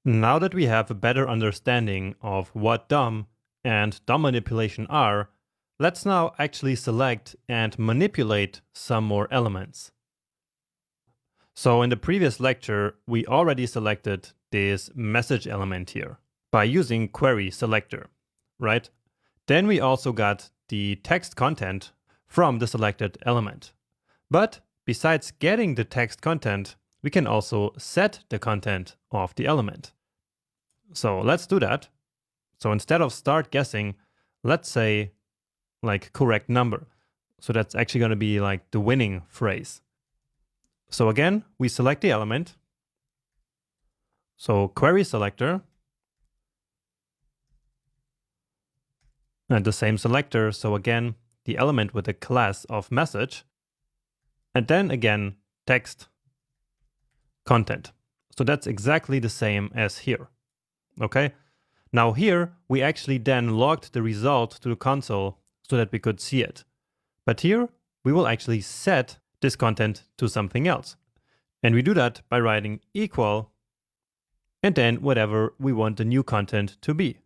Now that we have a better understanding of what DOM and DOM manipulation are, let's now actually select and manipulate some more elements. So in the previous lecture, we already selected this message element here by using query selector, right? Then we also got the text content from the selected element. But besides getting the text content, we can also set the content of the element. So let's do that. So instead of start guessing, let's say like correct number. So that's actually going to be like the winning phrase. So again, we select the element. So query selector. And the same selector. So again, the element with the class of message. And then again, text content. So that's exactly the same as here. Okay. Now here, we actually then logged the result to the console so that we could see it. But here, we will actually set this content to something else. And we do that by writing equal and then whatever we want the new content to be.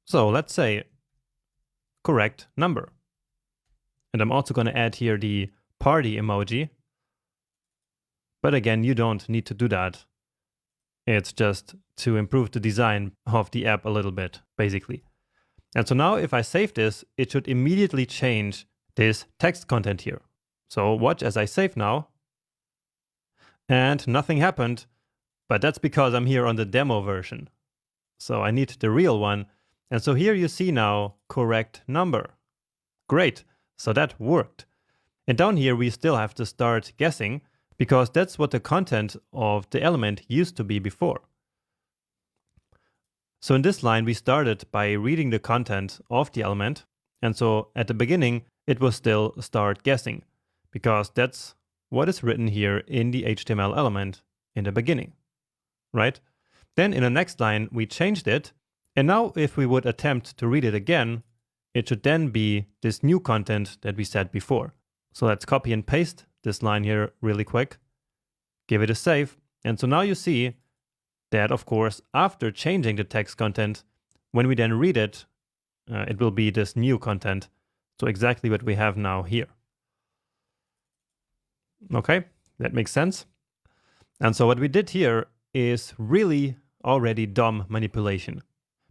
So let's say correct number. And I'm also going to add here the party emoji. But again, you don't need to do that. It's just to improve the design of the app a little bit, basically. And so now if I save this, it should immediately change this text content here. So watch as I save now. And nothing happened, but that's because I'm here on the demo version. So I need the real one. And so here you see now correct number. Great, so that worked. And down here we still have to start guessing because that's what the content of the element used to be before. So in this line we started by reading the content of the element. And so at the beginning it was still start guessing because that's what is written here in the HTML element in the beginning, right? Then in the next line we changed it. And now if we would attempt to read it again, it should then be this new content that we said before. So let's copy and paste this line here really quick, give it a save. And so now you see that, of course, after changing the text content, when we then read it, it will be this new content. So exactly what we have now here. Okay, that makes sense. And so what we did here is really already DOM manipulation.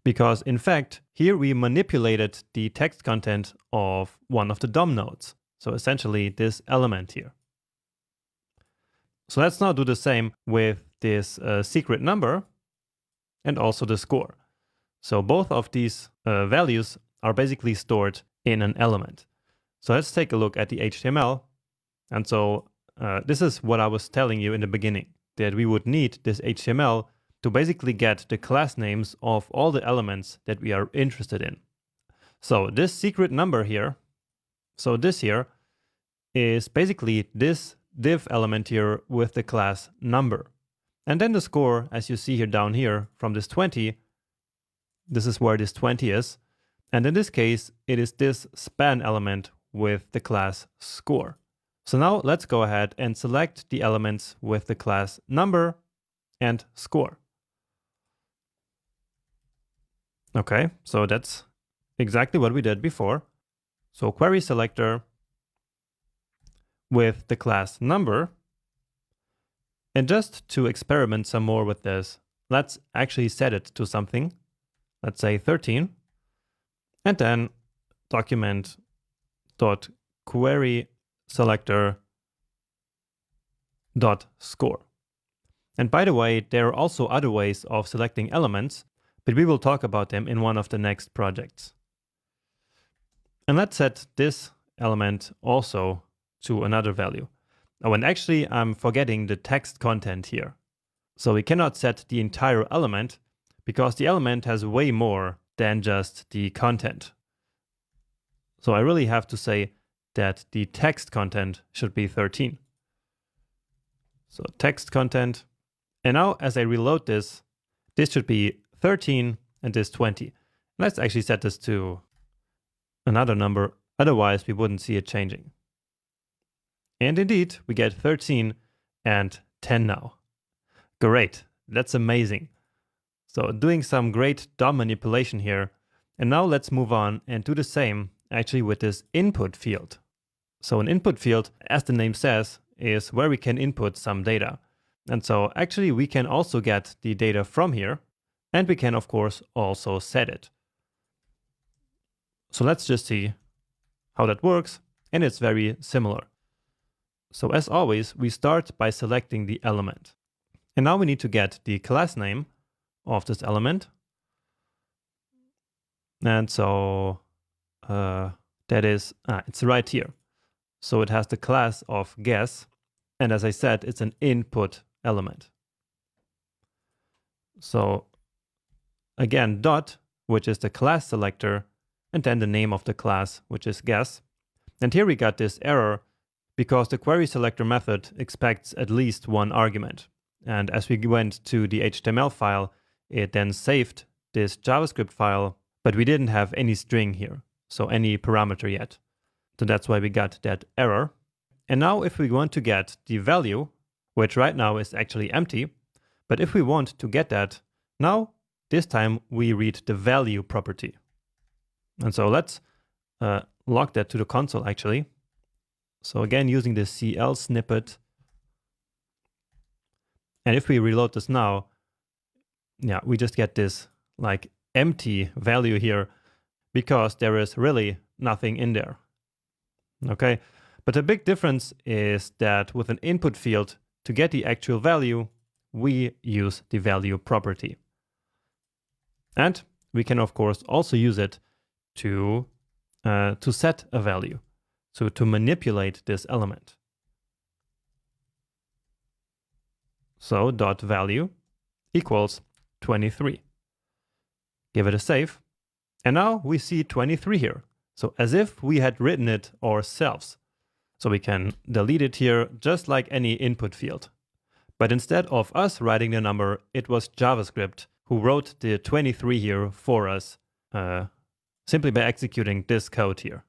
Because in fact, here we manipulated the text content of one of the DOM nodes. So essentially this element here. So let's now do the same with this secret number and also the score. So both of these values are basically stored in an element. So let's take a look at the HTML. And so this is what I was telling you in the beginning, that we would need this HTML to basically get the class names of all the elements that we are interested in. So this secret number here, so this here is basically this div element here with the class number. And then the score, as you see here down here from this 20, this is where this 20 is. And in this case, it is this span element with the class score. So now let's go ahead and select the elements with the class number and score. Okay, so that's exactly what we did before. So query selector with the class number. And just to experiment some more with this, let's actually set it to something. Let's say 13. And then document.query selector dot score. And by the way, there are also other ways of selecting elements, but we will talk about them in one of the next projects. And let's set this element also to another value. Oh, and actually I'm forgetting the text content here. So we cannot set the entire element because the element has way more than just the content. So I really have to say that the text content should be 13. So text content. And now as I reload this, this should be 13 and this 20. Let's actually set this to another number. Otherwise we wouldn't see it changing. And indeed, we get 13 and 10 now. Great. That's amazing. So doing some great DOM manipulation here. And now let's move on and do the same actually with this input field. So an input field, as the name says, is where we can input some data. And so actually we can also get the data from here, and we can of course also set it. So let's just see how that works, and it's very similar. So as always, we start by selecting the element. And now we need to get the class name of this element. And so that is, it's right here. So it has the class of guess. And as I said, it's an input element. So again, dot, which is the class selector, and then the name of the class, which is guess. And here we got this error because the query selector method expects at least one argument. And as we went to the HTML file, it then saved this JavaScript file, but we didn't have any string here, so any parameter yet. So that's why we got that error. And now if we want to get the value, which right now is actually empty, but if we want to get that, now this time we read the value property. And so let's log that to the console actually. So again, using the CL snippet. And if we reload this now, yeah, we just get this like empty value here because there is really nothing in there. Okay, but the big difference is that with an input field, to get the actual value, we use the value property. And we can of course also use it to set a value, so to manipulate this element. So dot value equals 23. Give it a save. And now we see 23 here. So as if we had written it ourselves. So we can delete it here just like any input field. But instead of us writing the number, it was JavaScript who wrote the 23 here for us, simply by executing this code here.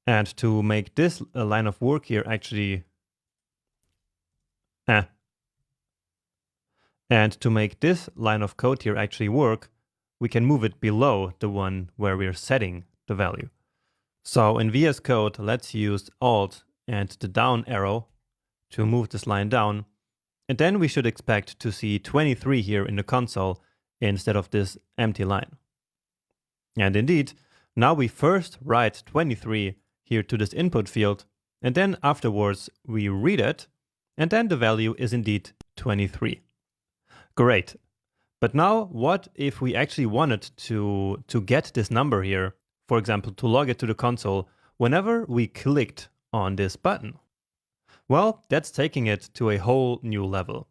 And to make this line of work here actually And to make this line of code here actually work, we can move it below the one where we're setting the value. So in VS Code, let's use Alt and the down arrow to move this line down. And then we should expect to see 23 here in the console instead of this empty line. And indeed, now we first write 23 here to this input field, and then afterwards we read it, and then the value is indeed 23. Great. But now what if we actually wanted to get this number here, for example, to log it to the console whenever we clicked on this button? Well, that's taking it to a whole new level.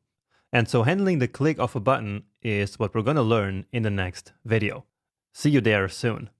And so handling the click of a button is what we're going to learn in the next video. See you there soon.